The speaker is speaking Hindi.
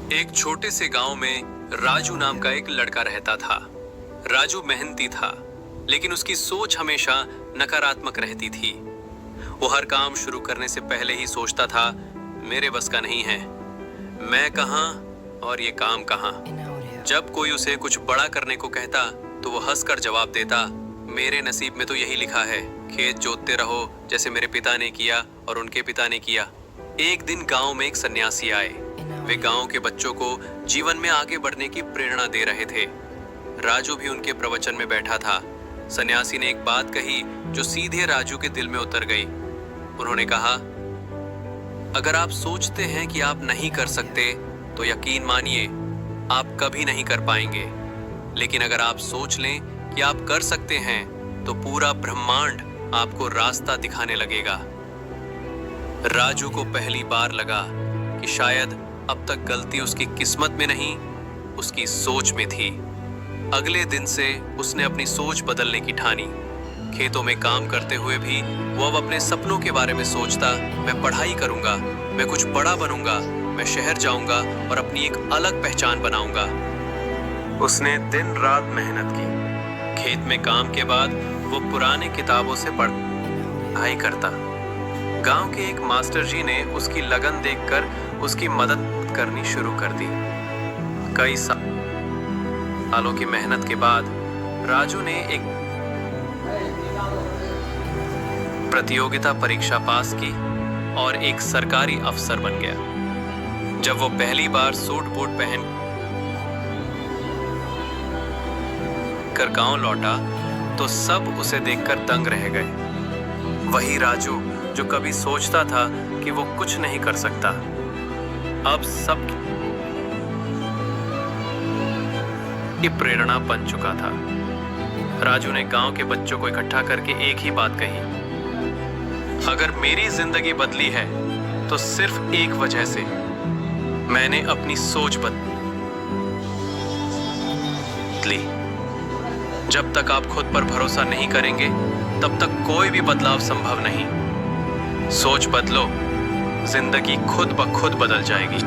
एक छोटे से गांव में राजू नाम का एक लड़का रहता था। राजू मेहनती था, लेकिन उसकी सोच हमेशा नकारात्मक रहती थी। वो हर काम शुरू करने से पहले ही सोचता था, मेरे बस का नहीं है, मैं कहाँ और ये काम कहाँ। जब कोई उसे कुछ बड़ा करने को कहता तो वो हंसकर जवाब देता, मेरे नसीब में तो यही लिखा है, खेत जोतते रहो जैसे मेरे पिता ने किया और उनके पिता ने किया। एक दिन गांव में एक सन्यासी आए। वे गांव के बच्चों को जीवन में आगे बढ़ने की प्रेरणा दे रहे थे। राजू भी उनके प्रवचन में बैठा था। सन्यासी ने एक बात कही जो सीधे राजू के दिल में उतर गई। उन्होंने कहा, अगर आप सोचते हैं कि आप नहीं कर सकते तो यकीन मानिए आप कभी नहीं कर पाएंगे, लेकिन अगर आप सोच लें कि आप कर सकते हैं तो पूरा ब्रह्मांड आपको रास्ता दिखाने लगेगा। राजू को पहली बार लगा कि शायद अब तक गलती उसकी किस्मत में नहीं, उसकी सोच में थी। अगले दिन से उसने अपनी सोच बदलने की ठानी। खेतों में काम करते हुए भी वो अब अपने सपनों के बारे में सोचता, मैं पढ़ाई करूंगा, मैं कुछ बड़ा बनूंगा, मैं शहर जाऊंगा और अपनी एक अलग पहचान बनाऊंगा। उसने दिन रात मेहनत की। खेत में काम के बाद वो पुराने किताबों से पढ़ाई करता। गांव के एक मास्टर जी ने उसकी लगन देखकर उसकी मदद करनी शुरू कर दी। कई सालों की मेहनत के बाद राजू ने एक प्रतियोगिता परीक्षा पास की और एक सरकारी अफसर बन गया। जब वो पहली बार सूट बूट पहन कर गांव लौटा तो सब उसे देखकर दंग रह गए। वही राजू जो कभी सोचता था कि वो कुछ नहीं कर सकता, अब सब की प्रेरणा बन चुका था। राजू ने गांव के बच्चों को इकट्ठा करके एक ही बात कही, अगर मेरी जिंदगी बदली है तो सिर्फ एक वजह से, मैंने अपनी सोच बदली। जब तक आप खुद पर भरोसा नहीं करेंगे तब तक कोई भी बदलाव संभव नहीं। सोच बदलो, जिंदगी खुद ब खुद बदल जाएगी।